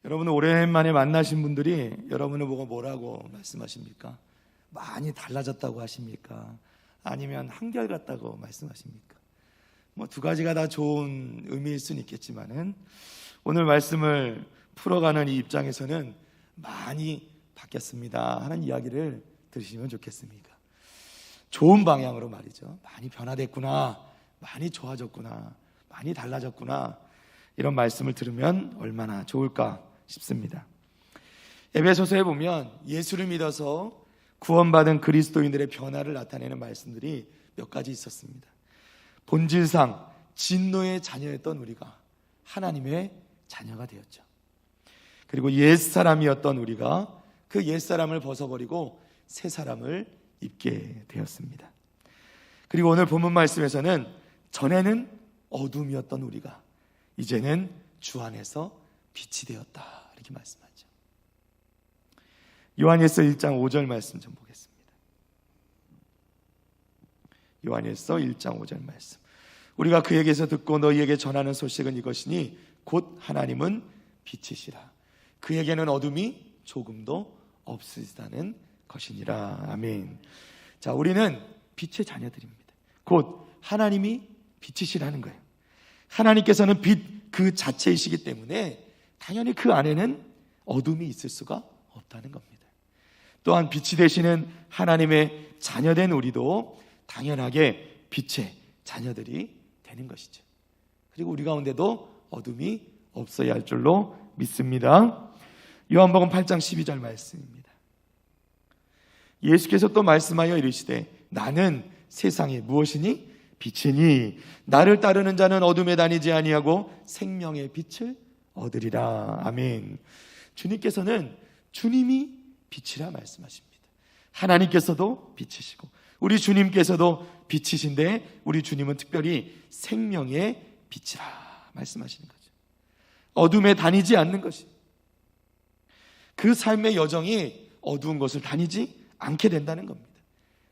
여러분 오랜만에 만나신 분들이 여러분을 보고 뭐라고 말씀하십니까? 많이 달라졌다고 하십니까? 아니면 한결같다고 말씀하십니까? 뭐 두 가지가 다 좋은 의미일 수는 있겠지만은 오늘 말씀을 풀어가는 이 입장에서는 많이 바뀌었습니다 하는 이야기를 들으시면 좋겠습니다. 좋은 방향으로 말이죠. 많이 변화됐구나, 많이 좋아졌구나, 많이 달라졌구나, 이런 말씀을 들으면 얼마나 좋을까 싶습니다. 에베소서에 보면 예수를 믿어서 구원받은 그리스도인들의 변화를 나타내는 말씀들이 몇 가지 있었습니다. 본질상 진노의 자녀였던 우리가 하나님의 자녀가 되었죠. 그리고 옛사람이었던 우리가 그 옛사람을 벗어버리고 새 사람을 입게 되었습니다. 그리고 오늘 본문 말씀에서는 전에는 어둠이었던 우리가 이제는 주 안에서 빛이 되었다, 이렇게 말씀하죠. 요한일서 1장 5절 말씀 좀 보겠습니다. 요한일서 1장 5절 말씀. 우리가 그에게서 듣고 너희에게 전하는 소식은 이것이니 곧 하나님은 빛이시라. 그에게는 어둠이 조금도 없으시다는 것이니라. 아멘. 자, 우리는 빛의 자녀들입니다. 곧 하나님이 빛이시라는 거예요. 하나님께서는 빛 그 자체이시기 때문에 당연히 그 안에는 어둠이 있을 수가 없다는 겁니다. 또한 빛이 되시는 하나님의 자녀된 우리도 당연하게 빛의 자녀들이 되는 것이죠. 그리고 우리 가운데도 어둠이 없어야 할 줄로 믿습니다. 요한복음 8장 12절 말씀입니다. 예수께서 또 말씀하여 이르시되 나는 세상에 무엇이니? 빛이니 나를 따르는 자는 어둠에 다니지 아니하고 생명의 빛을 얻으리라. 아멘. 주님께서는 주님이 빛이라 말씀하십니다. 하나님께서도 빛이시고 우리 주님께서도 빛이신데 우리 주님은 특별히 생명의 빛이라 말씀하시는 거죠. 어둠에 다니지 않는 것이, 그 삶의 여정이 어두운 것을 다니지 않게 된다는 겁니다.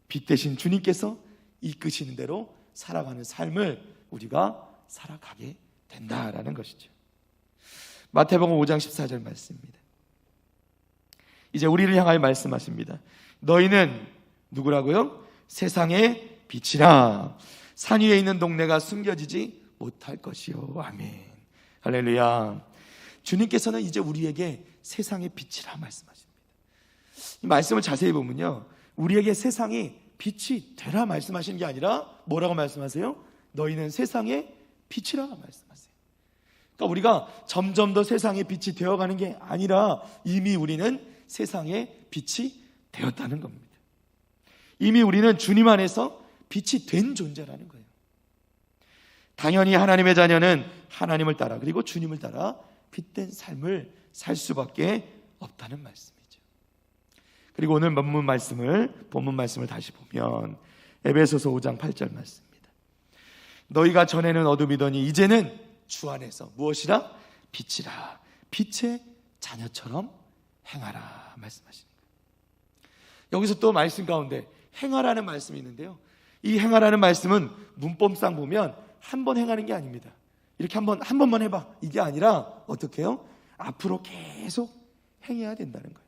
빛 대신 주님께서 이끄시는 대로 살아가는 삶을 우리가 살아가게 된다라는 것이죠. 마태복음 5장 14절 말씀입니다. 이제 우리를 향하여 말씀하십니다. 너희는 누구라고요? 세상의 빛이라. 산 위에 있는 동네가 숨겨지지 못할 것이요. 아멘. 할렐루야. 주님께서는 이제 우리에게 세상의 빛이라 말씀하십니다. 이 말씀을 자세히 보면요, 우리에게 세상이 빛이 되라 말씀하시는 게 아니라 뭐라고 말씀하세요? 너희는 세상의 빛이라 말씀하세요. 그러니까 우리가 점점 더 세상의 빛이 되어가는 게 아니라 이미 우리는 세상의 빛이 되었다는 겁니다. 이미 우리는 주님 안에서 빛이 된 존재라는 거예요. 당연히 하나님의 자녀는 하나님을 따라 그리고 주님을 따라 빛된 삶을 살 수밖에 없다는 말씀이죠. 그리고 오늘 본문 말씀을 다시 보면 에베소서 5장 8절 말씀입니다. 너희가 전에는 어둠이더니 이제는 주 안에서 무엇이라? 빛이라. 빛의 자녀처럼 행하라 말씀하시는 거예요. 여기서 또 말씀 가운데 행하라는 말씀이 있는데요, 이 행하라는 말씀은 문법상 보면 한 번 행하는 게 아닙니다. 이렇게 한 번만 해봐, 이게 아니라 어떻게 해요? 앞으로 계속 행해야 된다는 거예요.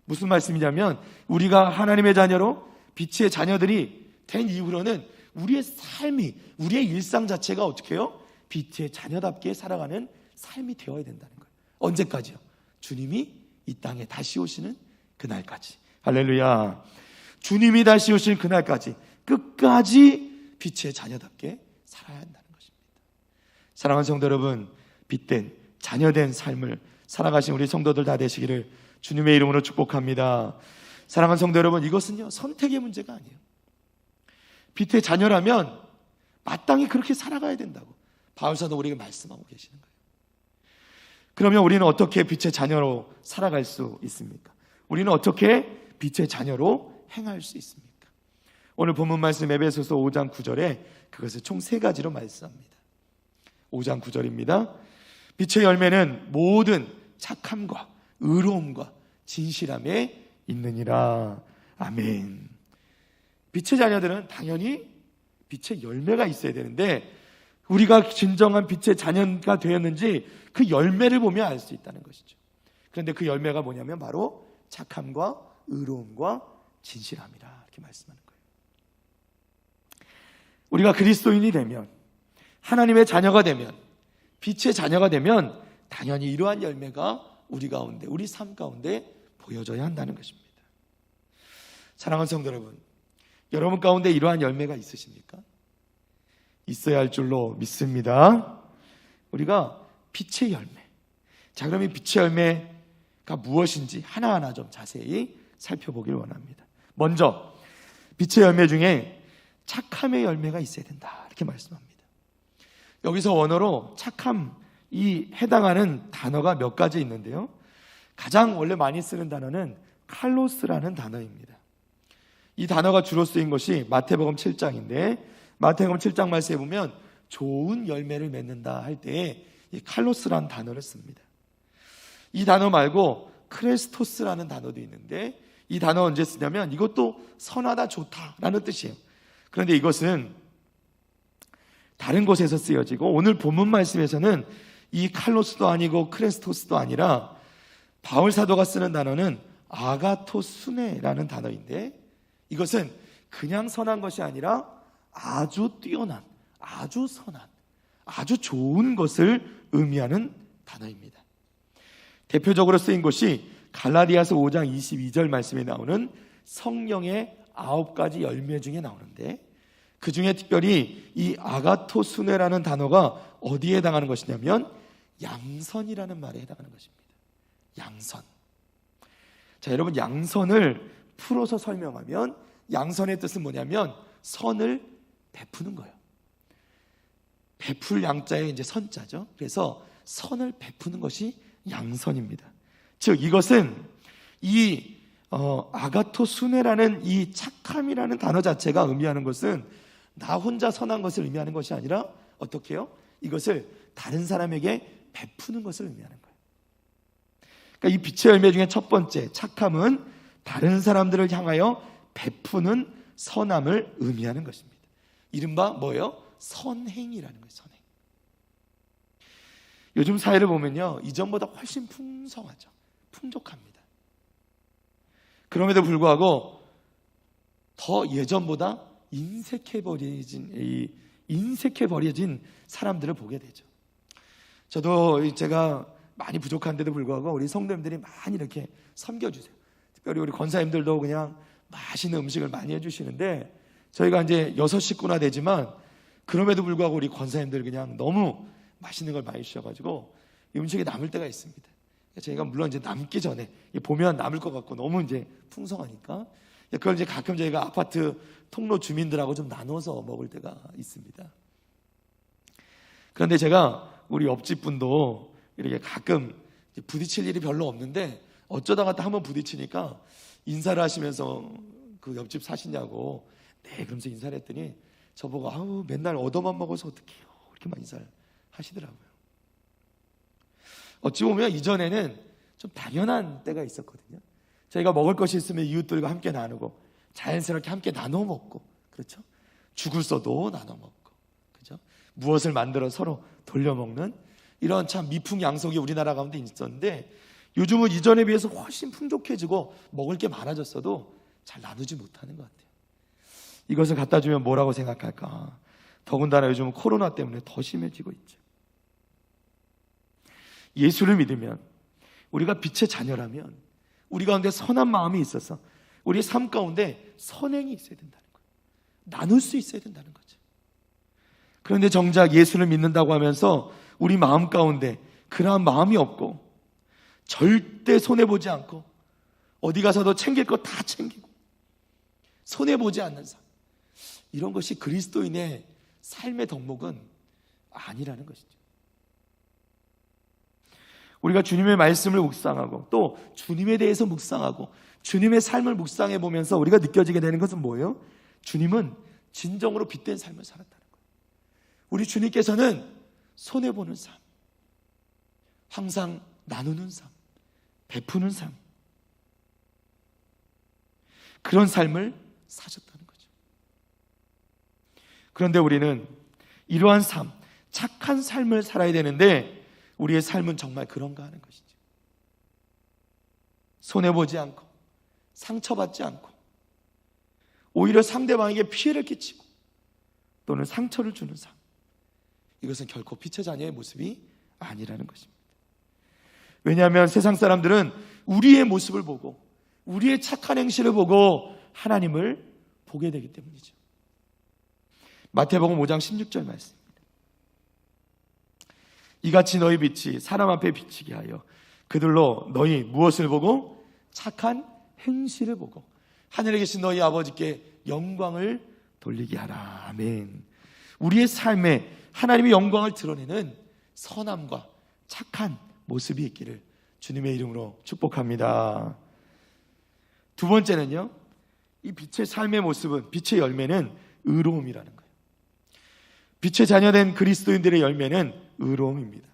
무슨 말씀이냐면 우리가 하나님의 자녀로 빛의 자녀들이 된 이후로는 우리의 삶이, 우리의 일상 자체가 어떻게 해요? 빛의 자녀답게 살아가는 삶이 되어야 된다는 거예요. 언제까지요? 주님이 이 땅에 다시 오시는 그날까지. 할렐루야. 주님이 다시 오시는 그날까지 끝까지 빛의 자녀답게 살아야 한다는 것입니다. 사랑하는 성도 여러분, 빛된 자녀된 삶을 살아가신 우리 성도들 다 되시기를 주님의 이름으로 축복합니다. 사랑하는 성도 여러분, 이것은요 선택의 문제가 아니에요. 빛의 자녀라면 마땅히 그렇게 살아가야 된다고 바울사도 우리에게 말씀하고 계시는 거예요. 그러면 우리는 어떻게 빛의 자녀로 살아갈 수 있습니까? 우리는 어떻게 빛의 자녀로 행할 수 있습니까? 오늘 본문 말씀 에베소서 5장 9절에 그것을 총 3가지로 말씀합니다. 5장 9절입니다. 빛의 열매는 모든 착함과 의로움과 진실함에 있느니라. 아멘. 빛의 자녀들은 당연히 빛의 열매가 있어야 되는데 우리가 진정한 빛의 자녀가 되었는지 그 열매를 보면 알 수 있다는 것이죠. 그런데 그 열매가 뭐냐면 바로 착함과 의로움과 진실함이라 이렇게 말씀하는 거예요. 우리가 그리스도인이 되면, 하나님의 자녀가 되면, 빛의 자녀가 되면 당연히 이러한 열매가 우리 가운데, 우리 삶 가운데 보여져야 한다는 것입니다. 사랑하는 성도 여러분, 여러분 가운데 이러한 열매가 있으십니까? 있어야 할 줄로 믿습니다. 우리가 빛의 열매, 자, 그럼 이 빛의 열매가 무엇인지 하나하나 좀 자세히 살펴보길 원합니다. 먼저 빛의 열매 중에 착함의 열매가 있어야 된다 이렇게 말씀합니다. 여기서 원어로 착함, 이 해당하는 단어가 몇 가지 있는데요, 가장 원래 많이 쓰는 단어는 칼로스라는 단어입니다. 이 단어가 주로 쓰인 것이 마태복음 7장인데, 마태복음 7장 말씀에 보면 좋은 열매를 맺는다 할 때에 이 칼로스라는 단어를 씁니다. 이 단어 말고 크레스토스라는 단어도 있는데, 이 단어 언제 쓰냐면 이것도 선하다, 좋다라는 뜻이에요. 그런데 이것은 다른 곳에서 쓰여지고, 오늘 본문 말씀에서는 이 칼로스도 아니고 크레스토스도 아니라 바울 사도가 쓰는 단어는 아가토수네라는 단어인데, 이것은 그냥 선한 것이 아니라 아주 뛰어난, 아주 선한, 아주 좋은 것을 의미하는 단어입니다. 대표적으로 쓰인 것이 갈라디아서 5장 22절 말씀에 나오는 성령의 9가지 열매 중에 나오는데, 그 중에 특별히 이 아가토수네라는 단어가 어디에 해당하는 것이냐면 양선이라는 말에 해당하는 것입니다. 양선. 자, 여러분, 양선을 풀어서 설명하면 양선의 뜻은 뭐냐면 선을 베푸는 거예요. 베풀 양자에 이제 선자죠. 그래서 선을 베푸는 것이 양선입니다. 즉, 이것은 이 아가토수네라는 이 착함이라는 단어 자체가 의미하는 것은 나 혼자 선한 것을 의미하는 것이 아니라 어떻게 해요? 이것을 다른 사람에게 베푸는 것을 의미하는 거예요. 그러니까 이 빛의 열매 중에 첫 번째 착함은 다른 사람들을 향하여 베푸는 선함을 의미하는 것입니다. 이른바 뭐예요? 선행이라는 거예요. 선행. 요즘 사회를 보면요, 이전보다 훨씬 풍성하죠. 풍족합니다. 그럼에도 불구하고 더 예전보다 인색해버려진 사람들을 보게 되죠. 저도 제가 많이 부족한데도 불구하고 우리 성도님들이 많이 이렇게 섬겨주세요. 특별히 우리 권사님들도 그냥 맛있는 음식을 많이 해주시는데, 저희가 이제 6 식구나 되지만 그럼에도 불구하고 우리 권사님들 그냥 너무 맛있는 걸 많이 주셔가지고 음식이 남을 때가 있습니다. 저희가 물론 이제 남기 전에 보면 남을 것 같고 너무 이제 풍성하니까 그걸 이제 가끔 저희가 아파트 통로 주민들하고 좀 나눠서 먹을 때가 있습니다. 그런데 제가 우리 옆집 분도 이렇게 가끔 부딪힐 일이 별로 없는데 어쩌다가 또 한번 부딪히니까 인사를 하시면서 그 옆집 사시냐고, 네, 그러면서 인사를 했더니 저보고 아우 맨날 얻어만 먹어서 어떡해요, 이렇게만 인사를 하시더라고요. 어찌 보면 이전에는 좀 당연한 때가 있었거든요. 저희가 먹을 것이 있으면 이웃들과 함께 나누고 자연스럽게 함께 나눠 먹고, 그렇죠? 죽을 써도 나눠 먹고, 그렇죠? 무엇을 만들어 서로 돌려 먹는 이런 참 미풍양속이 우리나라 가운데 있었는데, 요즘은 이전에 비해서 훨씬 풍족해지고 먹을 게 많아졌어도 잘 나누지 못하는 것 같아요. 이것을 갖다 주면 뭐라고 생각할까? 더군다나 요즘은 코로나 때문에 더 심해지고 있죠. 예수를 믿으면, 우리가 빛의 자녀라면 우리 가운데 선한 마음이 있어서 우리 삶 가운데 선행이 있어야 된다는 거예요. 나눌 수 있어야 된다는 거죠. 그런데 정작 예수를 믿는다고 하면서 우리 마음 가운데 그러한 마음이 없고, 절대 손해보지 않고 어디 가서도 챙길 거 다 챙기고 손해보지 않는 삶, 이런 것이 그리스도인의 삶의 덕목은 아니라는 것이죠. 우리가 주님의 말씀을 묵상하고 또 주님에 대해서 묵상하고 주님의 삶을 묵상해 보면서 우리가 느껴지게 되는 것은 뭐예요? 주님은 진정으로 빛된 삶을 살았다는 거예요. 우리 주님께서는 손해보는 삶, 항상 나누는 삶, 베푸는 삶, 그런 삶을 사셨다는 거죠. 그런데 우리는 이러한 삶, 착한 삶을 살아야 되는데 우리의 삶은 정말 그런가 하는 것이죠. 손해보지 않고 상처받지 않고 오히려 상대방에게 피해를 끼치고 또는 상처를 주는 삶, 이것은 결코 빛의 자녀의 모습이 아니라는 것입니다. 왜냐하면 세상 사람들은 우리의 모습을 보고 우리의 착한 행실을 보고 하나님을 보게 되기 때문이죠. 마태복음 5장 16절 말씀입니다. 이같이 너희 빛이 사람 앞에 비치게 하여 그들로 너희 무엇을 보고? 착한 행실을 보고 하늘에 계신 너희 아버지께 영광을 돌리게 하라. 아멘. 우리의 삶에 하나님의 영광을 드러내는 선함과 착한 모습이 있기를 주님의 이름으로 축복합니다. 두 번째는요, 이 빛의 삶의 모습은, 빛의 열매는 의로움이라는 거예요. 빛의 자녀된 그리스도인들의 열매는 의로움입니다.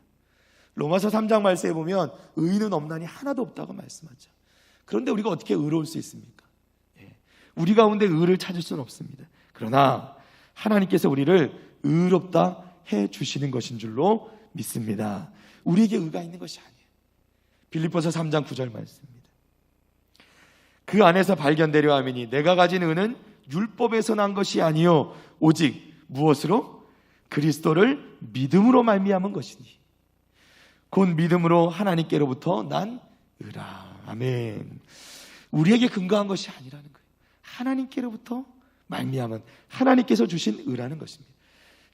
로마서 3장 말씀에 보면 의인은 없나니 하나도 없다고 말씀하죠. 그런데 우리가 어떻게 의로울 수 있습니까? 우리 가운데 의를 찾을 수는 없습니다. 그러나 하나님께서 우리를 의롭다 해주시는 것인 줄로 믿습니다. 우리에게 의가 있는 것이 아니에요. 빌립보서 3장 9절 말씀입니다. 그 안에서 발견되려 하미니 내가 가진 의는 율법에서 난 것이 아니요 오직 무엇으로? 그리스도를 믿음으로 말미암은 것이니 곧 믿음으로 하나님께로부터 난 의라. 아멘. 우리에게 근거한 것이 아니라는 거예요. 하나님께로부터 말미암은 하나님께서 주신 의라는 것입니다.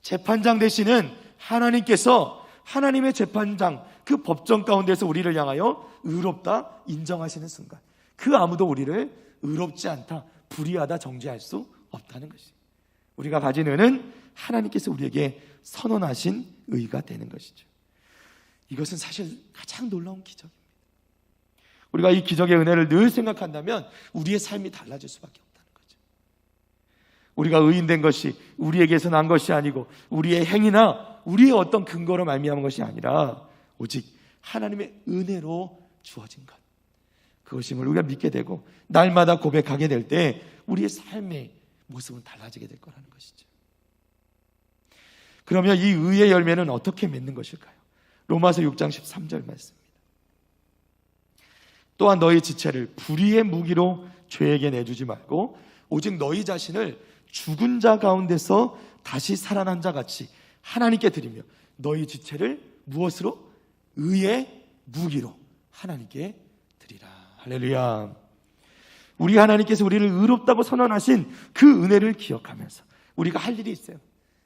재판장 되시는 하나님께서 하나님의 재판장, 그 법정 가운데서 우리를 향하여 의롭다 인정하시는 순간 그 아무도 우리를 의롭지 않다, 불의하다 정죄할 수 없다는 것입니다. 우리가 가진 의는 하나님께서 우리에게 선언하신 의가 되는 것이죠. 이것은 사실 가장 놀라운 기적입니다. 우리가 이 기적의 은혜를 늘 생각한다면 우리의 삶이 달라질 수밖에 없다는 거죠. 우리가 의인된 것이 우리에게서 난 것이 아니고 우리의 행위나 우리의 어떤 근거로 말미암은 것이 아니라 오직 하나님의 은혜로 주어진 것, 그것임을 우리가 믿게 되고 날마다 고백하게 될 때 우리의 삶의 모습은 달라지게 될 거라는 것이죠. 그러면 이 의의 열매는 어떻게 맺는 것일까요? 로마서 6장 13절 말씀입니다. 또한 너희 지체를 불의의 무기로 죄에게 내주지 말고 오직 너희 자신을 죽은 자 가운데서 다시 살아난 자 같이 하나님께 드리며 너희 지체를 무엇으로? 의의 무기로 하나님께 드리라. 할렐루야. 우리 하나님께서 우리를 의롭다고 선언하신 그 은혜를 기억하면서 우리가 할 일이 있어요.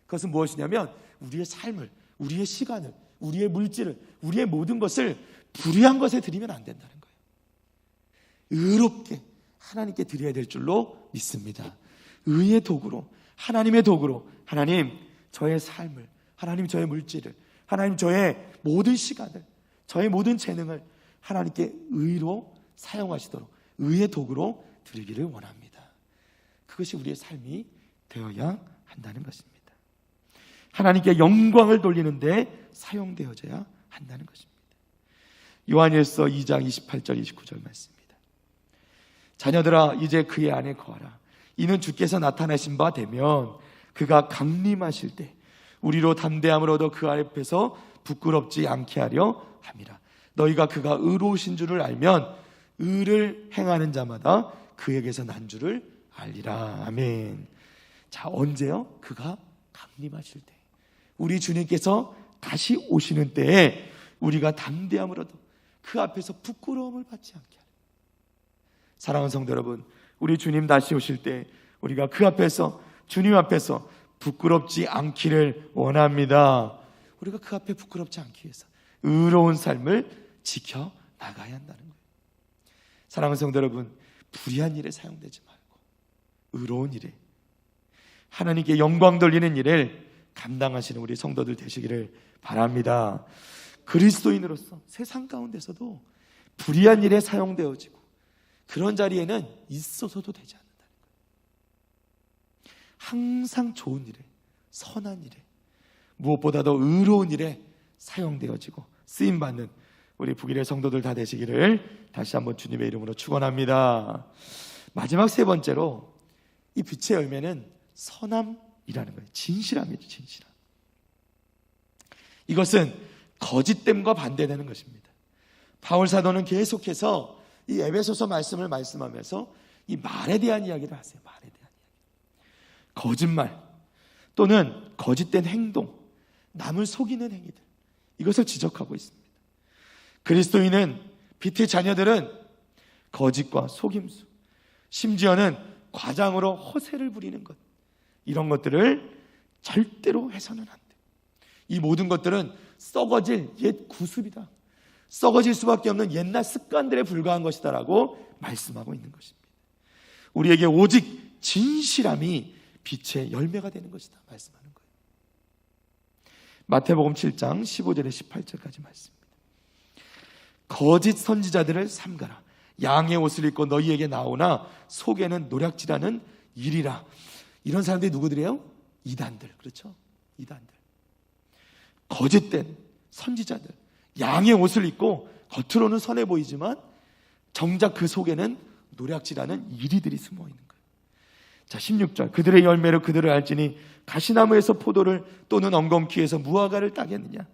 그것은 무엇이냐면 우리의 삶을, 우리의 시간을, 우리의 물질을, 우리의 모든 것을 불의한 것에 드리면 안 된다는 거예요. 의롭게 하나님께 드려야 될 줄로 믿습니다. 의의 도구로, 하나님의 도구로, 하나님 저의 삶을, 하나님 저의 물질을, 하나님 저의 모든 시간을, 저의 모든 재능을 하나님께 의로 사용하시도록 의의 도구로 드리기를 원합니다. 그것이 우리의 삶이 되어야 한다는 것입니다. 하나님께 영광을 돌리는데 사용되어져야 한다는 것입니다. 요한일서 2장 28절 29절 말씀입니다. 자녀들아 이제 그의 안에 거하라. 이는 주께서 나타나신 바 되면 그가 강림하실 때 우리로 담대함을 얻어 그 앞에서 부끄럽지 않게 하려 함이라. 너희가 그가 의로우신 줄을 알면 의를 행하는 자마다 그에게서 난 줄을 알리라. 아멘. 자, 언제요? 그가 강림하실 때, 우리 주님께서 다시 오시는 때에 우리가 담대함을 얻어 그 앞에서 부끄러움을 받지 않게 하라. 사랑하는 성도 여러분, 우리 주님 다시 오실 때 우리가 그 앞에서, 주님 앞에서 부끄럽지 않기를 원합니다. 우리가 그 앞에 부끄럽지 않기 위해서 의로운 삶을 지켜 나가야 한다는 거예요. 사랑하는 성도 여러분, 불의한 일에 사용되지 말고 의로운 일에, 하나님께 영광 돌리는 일을 감당하시는 우리 성도들 되시기를 바랍니다. 그리스도인으로서 세상 가운데서도 불의한 일에 사용되어지고 그런 자리에는 있어서도 되지 않는다는 거예요. 항상 좋은 일에, 선한 일에, 무엇보다도 의로운 일에 사용되어지고 쓰임받는 우리 북일의 성도들 다 되시기를 다시 한번 주님의 이름으로 축원합니다. 마지막 세 번째로 이 빛의 열매는 선함이라는 거예요. 진실함이죠. 진실함. 이것은 거짓됨과 반대되는 것입니다. 바울 사도는 계속해서 이 에베소서 말씀을 말씀하면서 이 말에 대한 이야기를 하세요. 말에 대한 이야기. 거짓말 또는 거짓된 행동, 남을 속이는 행위들, 이것을 지적하고 있습니다. 그리스도인은, 빛의 자녀들은 거짓과 속임수, 심지어는 과장으로 허세를 부리는 것, 이런 것들을 절대로 해서는 안 돼. 이 모든 것들은 썩어질 옛 구습이다, 썩어질 수밖에 없는 옛날 습관들에 불과한 것이다라고 말씀하고 있는 것입니다. 우리에게 오직 진실함이 빛의 열매가 되는 것이다 말씀하는 거예요. 마태복음 7장 15절에 18절까지 말씀입니다. 거짓 선지자들을 삼가라. 양의 옷을 입고 너희에게 나오나 속에는 노략질하는 일이라. 이런 사람들이 누구들이에요? 이단들. 그렇죠? 이단들. 거짓된 선지자들, 양의 옷을 입고 겉으로는 선해 보이지만 정작 그 속에는 노략질하는 이리들이 숨어 있는 거예요. 자, 16절. 그들의 열매로 그들을 알지니 가시나무에서 포도를 또는 엉겅퀴에서 무화과를 따겠느냐.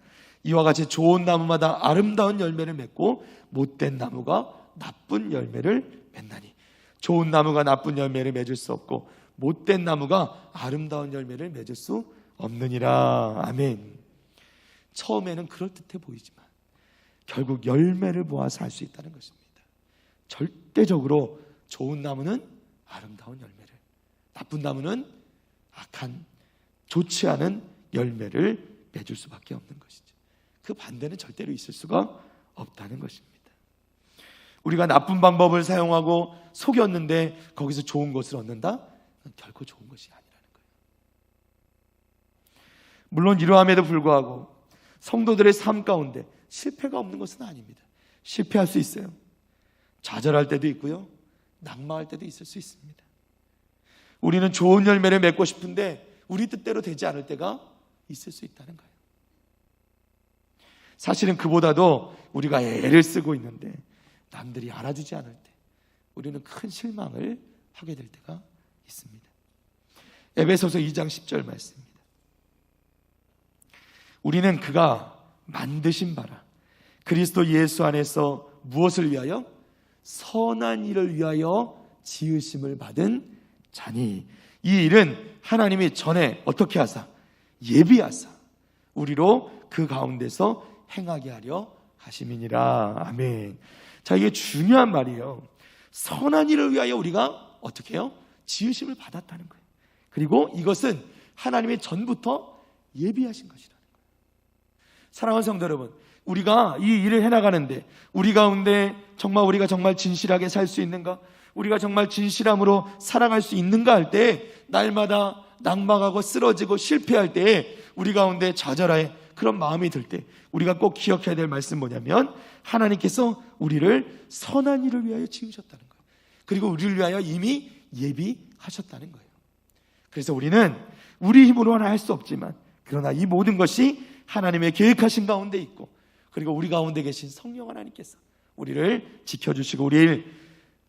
이와 같이 좋은 나무마다 아름다운 열매를 맺고 못된 나무가 나쁜 열매를 맺나니. 좋은 나무가 나쁜 열매를 맺을 수 없고 못된 나무가 아름다운 열매를 맺을 수 없느니라. 아멘. 처음에는 그럴듯해 보이지만 결국 열매를 보아서 알 수 있다는 것입니다. 절대적으로 좋은 나무는 아름다운 열매를, 나쁜 나무는 악한, 좋지 않은 열매를 맺을 수밖에 없는 것이죠. 그 반대는 절대로 있을 수가 없다는 것입니다. 우리가 나쁜 방법을 사용하고 속였는데 거기서 좋은 것을 얻는다? 결코 좋은 것이 아니라는 거예요. 물론 이러함에도 불구하고 성도들의 삶 가운데 실패가 없는 것은 아닙니다. 실패할 수 있어요. 좌절할 때도 있고요, 낙망할 때도 있을 수 있습니다. 우리는 좋은 열매를 맺고 싶은데 우리 뜻대로 되지 않을 때가 있을 수 있다는 거예요. 사실은 그보다도 우리가 애를 쓰고 있는데 남들이 알아주지 않을 때 우리는 큰 실망을 하게 될 때가 있습니다. 에베소서 2장 10절 말씀입니다. 우리는 그가 만드신 바라 그리스도 예수 안에서 무엇을 위하여? 선한 일을 위하여 지으심을 받은 자니. 이 일은 하나님이 전에 어떻게 하사? 예비하사 우리로 그 가운데서 행하게 하려 하심이니라. 아멘. 자, 이게 중요한 말이에요. 선한 일을 위하여 우리가 어떻게 해요? 지으심을 받았다는 거예요. 그리고 이것은 하나님이 전부터 예비하신 것이라는 거예요. 사랑하는 성도 여러분, 우리가 이 일을 해나가는데 우리 가운데 우리가 정말 진실하게 살 수 있는가? 우리가 정말 진실함으로 살아갈 수 있는가 할 때, 날마다 낙망하고 쓰러지고 실패할 때 우리 가운데 좌절할 그런 마음이 들 때 우리가 꼭 기억해야 될 말씀 뭐냐면, 하나님께서 우리를 선한 일을 위하여 지으셨다는 거예요. 그리고 우리를 위하여 이미 예비하셨다는 거예요. 그래서 우리는 우리 힘으로는 할 수 없지만, 그러나 이 모든 것이 하나님의 계획하신 가운데 있고, 그리고 우리 가운데 계신 성령 하나님께서 우리를 지켜주시고 우리를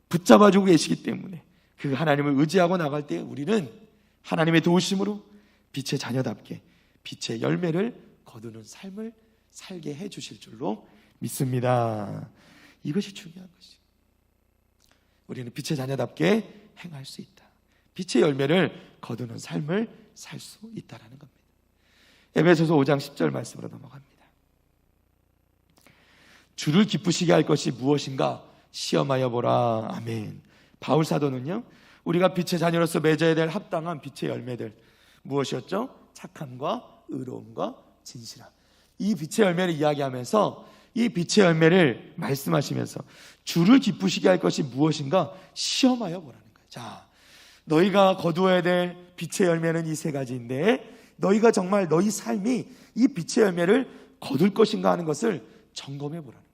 붙잡아주고 계시기 때문에 그 하나님을 의지하고 나갈 때 우리는 하나님의 도우심으로 빛의 자녀답게 빛의 열매를 거두는 삶을 살게 해주실 줄로 믿습니다. 이것이 중요한 것이죠. 우리는 빛의 자녀답게 행할 수 있다. 빛의 열매를 거두는 삶을 살 수 있다는 겁니다. 에베소서 5장 10절 말씀으로 넘어갑니다. 주를 기쁘시게 할 것이 무엇인가 시험하여 보라. 아멘. 바울 사도는요, 우리가 빛의 자녀로서 맺어야 될 합당한 빛의 열매들 무엇이었죠? 착함과 의로움과 진실함. 이 빛의 열매를 이야기하면서 이 빛의 열매를 말씀하시면서 주를 기쁘시게 할 것이 무엇인가 시험하여 보라는 거예요. 자, 너희가 거두어야 될 빛의 열매는 이 세 가지인데, 너희가 정말 너희 삶이 이 빛의 열매를 거둘 것인가 하는 것을 점검해 보라는 거예요.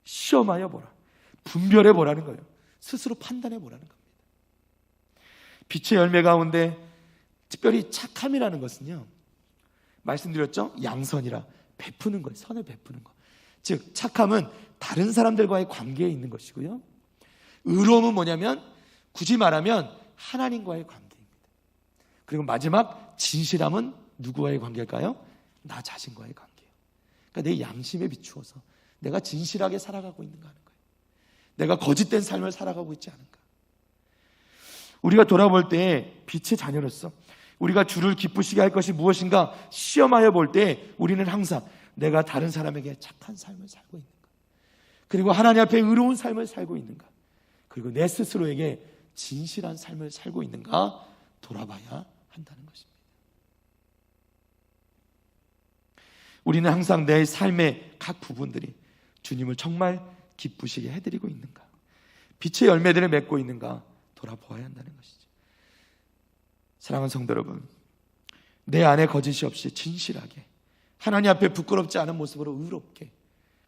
시험하여 보라. 분별해 보라는 거예요. 스스로 판단해 보라는 겁니다. 빛의 열매 가운데 특별히 착함이라는 것은요, 말씀드렸죠? 양선이라 베푸는 거예요. 선을 베푸는 거. 즉 착함은 다른 사람들과의 관계에 있는 것이고요, 의로움은 뭐냐면 굳이 말하면 하나님과의 관계입니다. 그리고 마지막 진실함은 누구와의 관계일까요? 나 자신과의 관계예요. 그러니까 내 양심에 비추어서 내가 진실하게 살아가고 있는가 하는 거예요. 내가 거짓된 삶을 살아가고 있지 않은가? 우리가 돌아볼 때 빛의 자녀로서 우리가 주를 기쁘시게 할 것이 무엇인가 시험하여 볼 때 우리는 항상 내가 다른 사람에게 착한 삶을 살고 있는가? 그리고 하나님 앞에 의로운 삶을 살고 있는가? 그리고 내 스스로에게 진실한 삶을 살고 있는가 돌아봐야 한다는 것입니다. 우리는 항상 내 삶의 각 부분들이 주님을 정말 기쁘시게 해드리고 있는가, 빛의 열매들을 맺고 있는가 돌아보아야 한다는 것이죠. 사랑하는 성도 여러분, 내 안에 거짓이 없이 진실하게 하나님 앞에 부끄럽지 않은 모습으로 의롭게,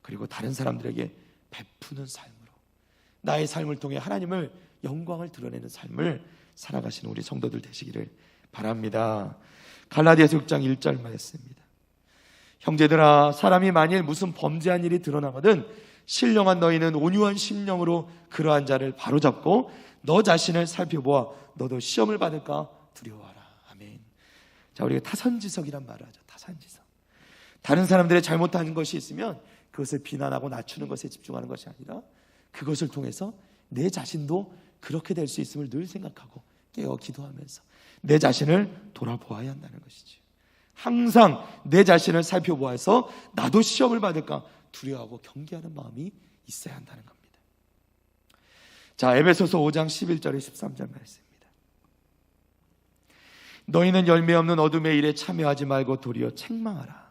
그리고 다른 사람들에게 베푸는 삶으로 나의 삶을 통해 하나님을 영광을 드러내는 삶을 살아가시는 우리 성도들 되시기를 바랍니다. 갈라디아서 6장 1절 말씀입니다. 형제들아, 사람이 만일 무슨 범죄한 일이 드러나거든 신령한 너희는 온유한 심령으로 그러한 자를 바로잡고 너 자신을 살펴보아 너도 시험을 받을까 두려워하라. 아멘. 자, 우리가 타선지석이란 말을 하죠. 타선지석. 다른 사람들의 잘못한 것이 있으면 그것을 비난하고 낮추는 것에 집중하는 것이 아니라 그것을 통해서 내 자신도 그렇게 될 수 있음을 늘 생각하고 깨어 기도하면서 내 자신을 돌아보아야 한다는 것이죠. 항상 내 자신을 살펴보아서 나도 시험을 받을까 두려워하고 경계하는 마음이 있어야 한다는 겁니다. 자, 에베소서 5장 11절에 13절 말씀입니다. 너희는 열매 없는 어둠의 일에 참여하지 말고 도리어 책망하라.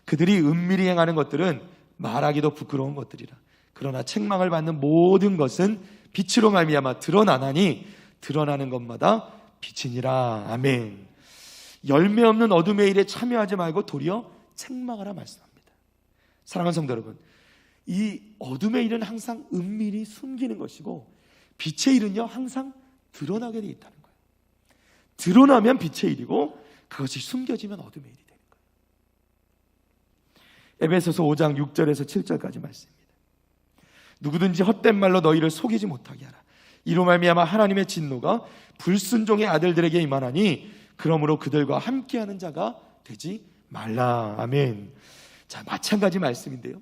그들이 은밀히 행하는 것들은 말하기도 부끄러운 것들이라. 그러나 책망을 받는 모든 것은 빛으로 말미암아 드러나나니 드러나는 것마다 빛이니라. 아멘. 열매 없는 어둠의 일에 참여하지 말고 도리어 책망하라 말씀합니다. 사랑하는 성도 여러분, 이 어둠의 일은 항상 은밀히 숨기는 것이고 빛의 일은요 항상 드러나게 되어 있다는 거예요. 드러나면 빛의 일이고 그것이 숨겨지면 어둠의 일이 되는 거예요. 에베소서 5장 6절에서 7절까지 말씀입니다. 누구든지 헛된 말로 너희를 속이지 못하게 하라. 이로 말미암아 하나님의 진노가 불순종의 아들들에게 임하나니 그러므로 그들과 함께하는 자가 되지 말라. 아멘. 자, 마찬가지 말씀인데요,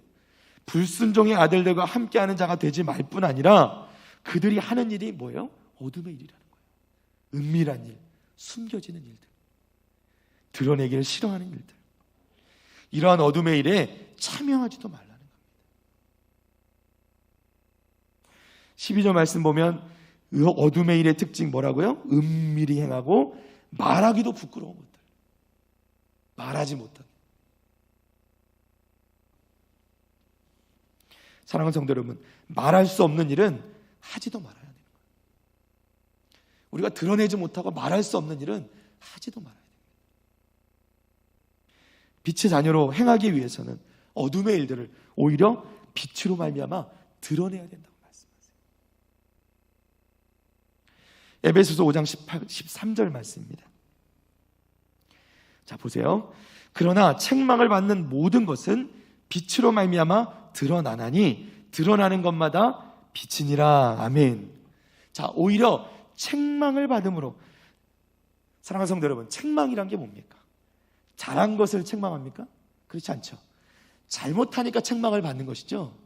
불순종의 아들들과 함께하는 자가 되지 말 뿐 아니라 그들이 하는 일이 뭐예요? 어둠의 일이라는 거예요. 은밀한 일, 숨겨지는 일들, 드러내기를 싫어하는 일들, 이러한 어둠의 일에 참여하지도 말라는 겁니다. 12절 말씀 보면 어둠의 일의 특징 뭐라고요? 은밀히 행하고 말하기도 부끄러운 것들, 말하지 못하게. 사랑하는 성도 여러분, 말할 수 없는 일은 하지도 말아야 되는 거예요. 우리가 드러내지 못하고 말할 수 없는 일은 하지도 말아야 됩니다. 빛의 자녀로 행하기 위해서는 어둠의 일들을 오히려 빛으로 말미암아 드러내야 된다고 말씀하세요. 에베소서 5장 13절 말씀입니다. 자, 보세요. 그러나 책망을 받는 모든 것은 빛으로 말미암아 드러나나니 드러나는 것마다 빛이니라. 아멘. 자, 오히려 책망을 받음으로, 사랑하는 성도 여러분, 책망이란 게 뭡니까? 잘한 것을 책망합니까? 그렇지 않죠. 잘못하니까 책망을 받는 것이죠.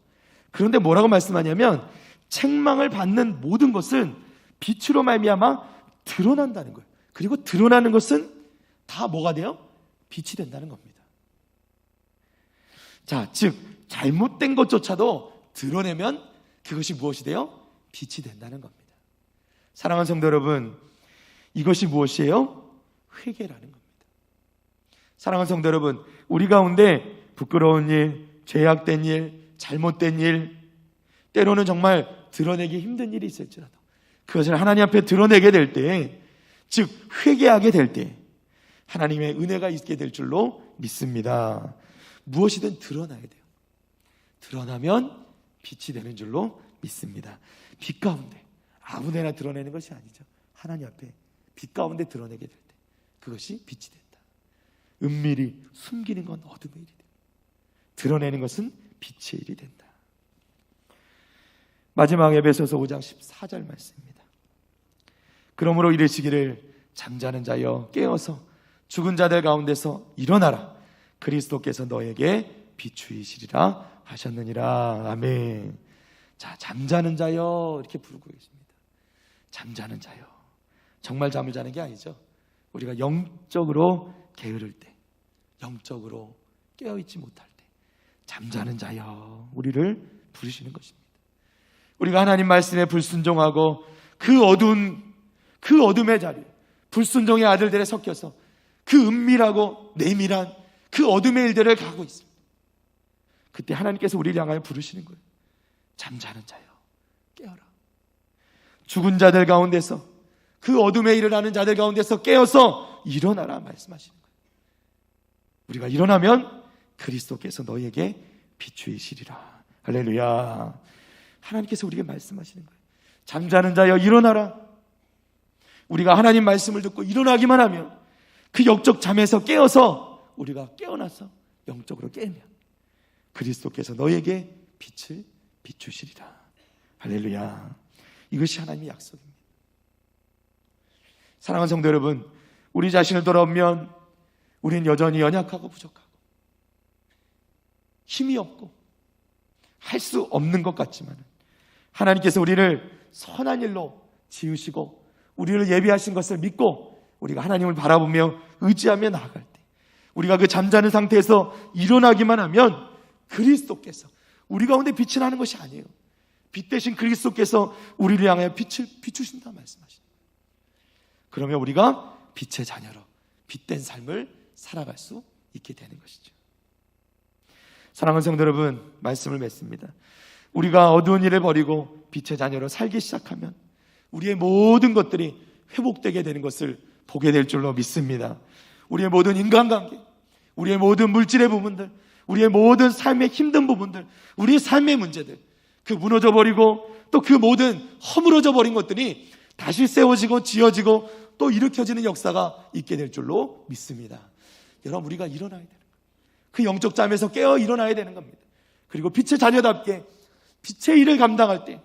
그런데 뭐라고 말씀하냐면 책망을 받는 모든 것은 빛으로 말미암아 드러난다는 거예요. 그리고 드러나는 것은 다 뭐가 돼요? 빛이 된다는 겁니다. 자, 즉 잘못된 것조차도 드러내면 그것이 무엇이 돼요? 빛이 된다는 겁니다. 사랑하는 성도 여러분, 이것이 무엇이에요? 회개라는 겁니다. 사랑하는 성도 여러분, 우리 가운데 부끄러운 일, 죄악된 일, 잘못된 일, 때로는 정말 드러내기 힘든 일이 있을지라도 그것을 하나님 앞에 드러내게 될 때, 즉 회개하게 될 때 하나님의 은혜가 있게 될 줄로 믿습니다. 무엇이든 드러나야 돼요. 드러나면 빛이 되는 줄로 믿습니다. 빛 가운데 아무데나 드러내는 것이 아니죠. 하나님 앞에 빛 가운데 드러내게 될 때 그것이 빛이 된다. 은밀히 숨기는 건 어둠의 일이 된다. 드러내는 것은 빛의 일이 된다. 마지막 에베소서 5장 14절 말씀입니다. 그러므로 이르시기를 잠자는 자여 깨어서 죽은 자들 가운데서 일어나라. 그리스도께서 너에게 비추이시리라 하셨느니라. 아멘. 자, 잠자는 자여 이렇게 부르고 계십니다. 잠자는 자여. 정말 잠을 자는 게 아니죠. 우리가 영적으로 게으를 때, 영적으로 깨어있지 못할 때 잠자는 자여 우리를 부르시는 것입니다. 우리가 하나님 말씀에 불순종하고 그 어둠의 자리, 불순종의 아들들에 섞여서 그 은밀하고 내밀한 그 어둠의 일들을 가고 있습니다. 그때 하나님께서 우리를 향하여 부르시는 거예요. 잠자는 자여 깨어라. 죽은 자들 가운데서, 그 어둠에 일을 하는 자들 가운데서 깨어서 일어나라 말씀하시는 거예요. 우리가 일어나면 그리스도께서 너희에게 비추이시리라. 할렐루야. 하나님께서 우리에게 말씀하시는 거예요. 잠자는 자여 일어나라. 우리가 하나님 말씀을 듣고 일어나기만 하면 그 영적 잠에서 깨어서 우리가 깨어나서 영적으로 깨면 그리스도께서 너희에게 빛을 비추시리라. 할렐루야. 이것이 하나님의 약속입니다. 사랑하는 성도 여러분, 우리 자신을 돌아보면 우리는 여전히 연약하고 부족하고 힘이 없고 할 수 없는 것 같지만 하나님께서 우리를 선한 일로 지으시고 우리를 예비하신 것을 믿고 우리가 하나님을 바라보며 의지하며 나아갈 때, 우리가 그 잠자는 상태에서 일어나기만 하면 그리스도께서 우리 가운데 빛이 나는 것이 아니에요. 빛 대신 그리스도께서 우리를 향하여 빛을 비추신다 말씀하십니다. 그러면 우리가 빛의 자녀로 빛된 삶을 살아갈 수 있게 되는 것이죠. 사랑하는 성도 여러분, 말씀을 맺습니다. 우리가 어두운 일을 버리고 빛의 자녀로 살기 시작하면 우리의 모든 것들이 회복되게 되는 것을 보게 될 줄로 믿습니다. 우리의 모든 인간관계, 우리의 모든 물질의 부분들, 우리의 모든 삶의 힘든 부분들, 우리의 삶의 문제들, 그 무너져 버리고 또 그 모든 허물어져 버린 것들이 다시 세워지고 지어지고 또 일으켜지는 역사가 있게 될 줄로 믿습니다. 여러분, 우리가 일어나야 되는 거예요. 그 영적 잠에서 깨어 일어나야 되는 겁니다. 그리고 빛의 자녀답게 빛의 일을 감당할 때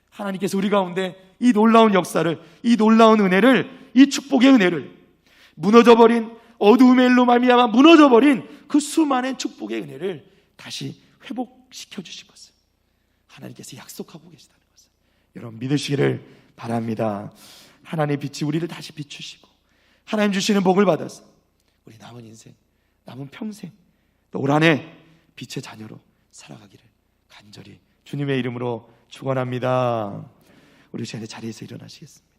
하나님께서 우리 가운데 이 놀라운 역사를, 이 놀라운 은혜를, 이 축복의 은혜를, 무너져버린 어두움의 일로 말미암아 무너져버린 그 수많은 축복의 은혜를 다시 회복시켜 주실 것을 하나님께서 약속하고 계시다는 것을 여러분 믿으시기를 바랍니다. 하나님의 빛이 우리를 다시 비추시고 하나님 주시는 복을 받아서 우리 남은 인생, 남은 평생 또 올 한 해 빛의 자녀로 살아가기를 간절히 주님의 이름으로 축원합니다. 우리 시간에 자리에서 일어나시겠습니다.